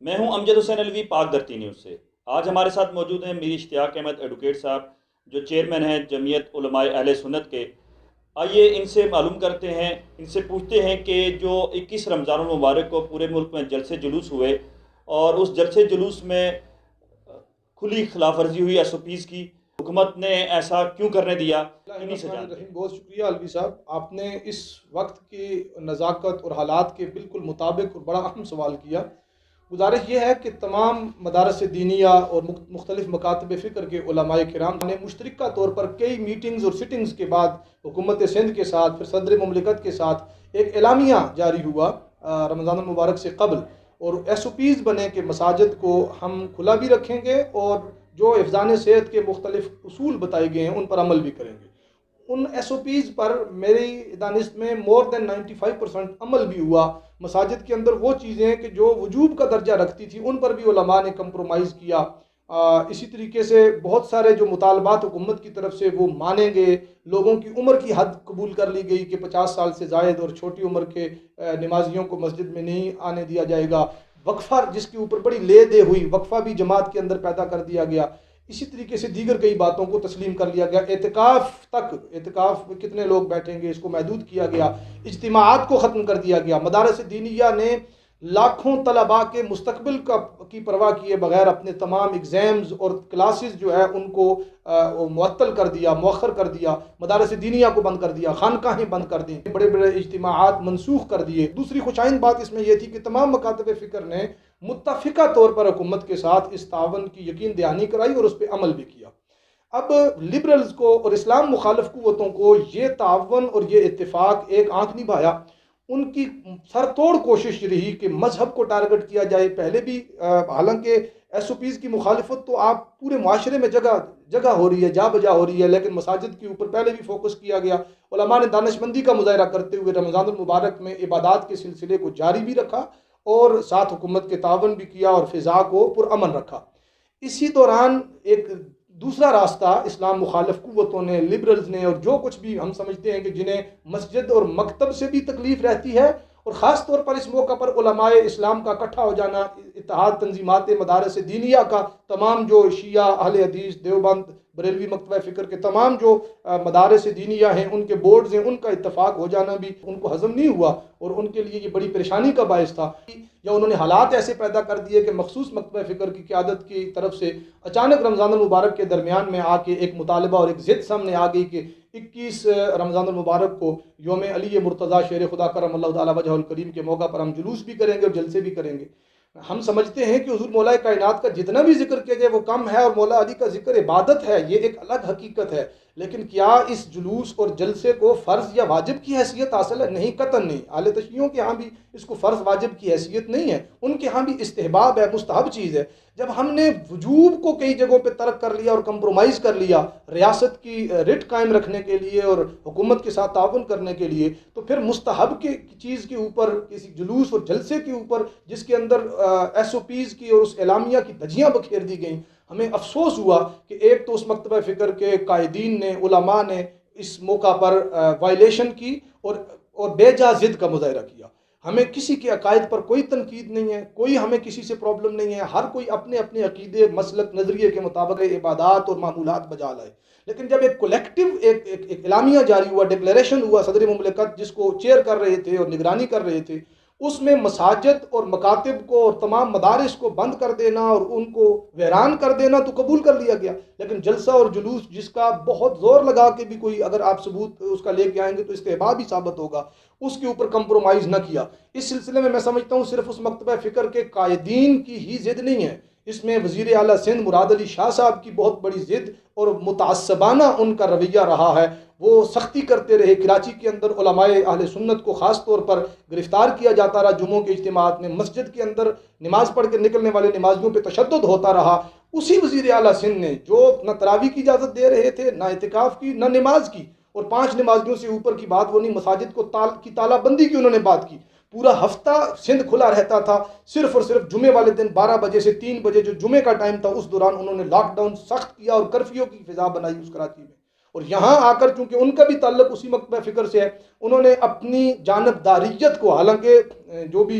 میں ہوں امجد حسین علوی، پاک دھرتی نیوز سے۔ آج ہمارے ساتھ موجود ہیں میر اشتیاق احمد ایڈوکیٹ صاحب، جو چیئرمین ہیں جمعیت علماء اہل سنت کے۔ آئیے ان سے معلوم کرتے ہیں، ان سے پوچھتے ہیں کہ جو 21 رمضان المبارک کو پورے ملک میں جلسے جلوس ہوئے، اور اس جلسے جلوس میں کھلی خلاف ورزی ہوئی ایس او پیز کی، حکومت نے ایسا کیوں کرنے دیا؟ انہی سے جانتے ہیں۔ بہت شکریہ علوی صاحب، آپ نے اس وقت کی نزاکت اور حالات کے بالکل مطابق اور بڑا اہم سوال کیا۔ گزارش یہ ہے کہ تمام مدارس دینیہ اور مختلف مکاتب فکر کے علماء کرام نے مشترکہ طور پر کئی میٹنگز اور سٹنگز کے بعد حکومت سندھ کے ساتھ، پھر صدر مملکت کے ساتھ ایک اعلامیہ جاری ہوا رمضان المبارک سے قبل، اور ایس او پیز بنے کہ مساجد کو ہم کھلا بھی رکھیں گے اور جو حفظان صحت کے مختلف اصول بتائے گئے ہیں ان پر عمل بھی کریں گے۔ ان ایس او پیز پر میری دانست میں مور دین 95% عمل بھی ہوا۔ مساجد کے اندر وہ چیزیں کہ جو وجوب کا درجہ رکھتی تھی ان پر بھی علماء نے کمپرومائز کیا۔ اسی طریقے سے بہت سارے جو مطالبات حکومت کی طرف سے وہ مانے گئے۔ لوگوں کی عمر کی حد قبول کر لی گئی کہ 50 سال سے زائد اور چھوٹی عمر کے نمازیوں کو مسجد میں نہیں آنے دیا جائے گا۔ وقفہ جس کے اوپر بڑی لے دے ہوئی، وقفہ بھی جماعت کے اندر پیدا کر دیا گیا۔ اسی طریقے سے دیگر کئی باتوں کو تسلیم کر لیا گیا۔ اعتکاف میں کتنے لوگ بیٹھیں گے اس کو محدود کیا گیا۔ اجتماعات کو ختم کر دیا گیا۔ مدارس دینیہ نے لاکھوں طلباء کے مستقبل کی پرواہ کیے بغیر اپنے تمام ایگزامز اور کلاسز جو ہے ان کو معطل کر دیا، مؤخر کر دیا۔ مدارس دینیہ کو بند کر دیا، خانقاہیں بند کر دیں، بڑے بڑے اجتماعات منسوخ کر دیے۔ دوسری خوشائند بات اس میں یہ تھی کہ تمام مکاتب فکر نے متفقہ طور پر حکومت کے ساتھ اس تعاون کی یقین دہانی کرائی اور اس پہ عمل بھی کیا۔ اب لبرلز کو اور اسلام مخالف قوتوں کو یہ تعاون اور یہ اتفاق ایک آنکھ نہیں بھایا۔ ان کی سر توڑ کوشش رہی کہ مذہب کو ٹارگٹ کیا جائے۔ پہلے بھی حالانکہ ایس او پیز کی مخالفت تو آپ پورے معاشرے میں جگہ ہو رہی ہے، جا بجا ہو رہی ہے، لیکن مساجد کے اوپر پہلے بھی فوکس کیا گیا۔ علماء نے دانشمندی کا مظاہرہ کرتے ہوئے رمضان المبارک میں عبادات کے سلسلے کو جاری بھی رکھا اور ساتھ حکومت کے تعاون بھی کیا اور فضا کو پرامن رکھا۔ اسی دوران ایک دوسرا راستہ اسلام مخالف قوتوں نے، لبرلز نے، اور جو کچھ بھی ہم سمجھتے ہیں کہ جنہیں مسجد اور مکتب سے بھی تکلیف رہتی ہے، اور خاص طور پر اس موقع پر علماء اسلام کا اکٹھا ہو جانا، اتحاد تنظیمات مدارس دینیہ کا، تمام جو شیعہ، اہل حدیث، دیوبند، بریلوی مکتبہ فکر کے تمام جو مدارس دینیہ ہیں، ان کے بورڈز ہیں، ان کا اتفاق ہو جانا بھی ان کو ہضم نہیں ہوا اور ان کے لیے یہ بڑی پریشانی کا باعث تھا۔ یا انہوں نے حالات ایسے پیدا کر دیے کہ مخصوص مکتبہ فکر کی قیادت کی طرف سے اچانک رمضان المبارک کے درمیان میں آ کے ایک مطالبہ اور ایک ضد سامنے آ گئی کہ 21 رمضان المبارک کو یوم علی مرتضیٰ شیر خدا کرم اللہ تعالیٰ وجہ الکریم کے موقع پر ہم جلوس بھی کریں گے اور جلسے بھی کریں گے۔ ہم سمجھتے ہیں کہ حضور مولا کائنات کا جتنا بھی ذکر کیا جائے وہ کم ہے، اور مولا علی کا ذکر عبادت ہے، یہ ایک الگ حقیقت ہے۔ لیکن کیا اس جلوس اور جلسے کو فرض یا واجب کی حیثیت حاصل ہے؟ نہیں، قطعاً نہیں۔ اہل تشیعوں کے ہاں بھی اس کو فرض واجب کی حیثیت نہیں ہے، ان کے ہاں بھی استحباب ہے، مستحب چیز ہے۔ جب ہم نے وجوب کو کئی جگہوں پہ ترک کر لیا اور کمپرومائز کر لیا ریاست کی رٹ قائم رکھنے کے لیے اور حکومت کے ساتھ تعاون کرنے کے لیے، تو پھر مستحب کی چیز کے اوپر، کسی جلوس اور جلسے کے اوپر جس کے اندر ایس او پیز کی اور اس اعلامیہ کی دھجیاں بکھیر دی گئیں، ہمیں افسوس ہوا کہ ایک تو اس مکتبہ فکر کے قائدین نے، علماء نے اس موقع پر وائلیشن کی اور بے جا ضد کا مظاہرہ کیا۔ ہمیں کسی کے عقائد پر کوئی تنقید نہیں ہے، کوئی ہمیں کسی سے پرابلم نہیں ہے، ہر کوئی اپنے اپنے عقیدے، مسلک، نظریے کے مطابق عبادات اور معمولات بجا لائے۔ لیکن جب ایک کولیکٹیو ایک اعلامیہ جاری ہوا، ڈکلیریشن ہوا، صدر مملکت جس کو چیئر کر رہے تھے اور نگرانی کر رہے تھے، اس میں مساجد اور مکاتب کو اور تمام مدارس کو بند کر دینا اور ان کو ویران کر دینا تو قبول کر لیا گیا، لیکن جلسہ اور جلوس جس کا بہت زور لگا کے بھی کوئی اگر آپ ثبوت اس کا لے کے آئیں گے تو استحباب ہی ثابت ہوگا، اس کے اوپر کمپرومائز نہ کیا۔ اس سلسلے میں سمجھتا ہوں صرف اس مکتبہ فکر کے قائدین کی ہی ضد نہیں ہے، اس میں وزیر اعلیٰ سندھ مراد علی شاہ صاحب کی بہت بڑی ضد اور متعصبانہ ان کا رویہ رہا ہے۔ وہ سختی کرتے رہے۔ کراچی کے اندر علماء اہل سنت کو خاص طور پر گرفتار کیا جاتا رہا جمعوں کے اجتماعات میں، مسجد کے اندر نماز پڑھ کے نکلنے والے نمازیوں پہ تشدد ہوتا رہا۔ اسی وزیر اعلیٰ سندھ نے جو نہ تراویح کی اجازت دے رہے تھے، نہ اعتکاف کی، نہ نماز کی، اور 5 نمازیوں سے اوپر کی بات وہ نہیں، مساجد کو کی تالہ بندی کی انہوں نے بات کی۔ پورا ہفتہ سندھ کھلا رہتا تھا، صرف اور صرف جمعے والے دن 12 بجے سے 3 بجے جو جمعے کا ٹائم تھا اس دوران انہوں نے لاک ڈاؤن سخت کیا اور کرفیو کی فضا بنائی اس کراچی میں۔ اور یہاں آ کر چونکہ ان کا بھی تعلق اسی مکتبہ فکر سے ہے، انہوں نے اپنی جانبداریت کو، حالانکہ جو بھی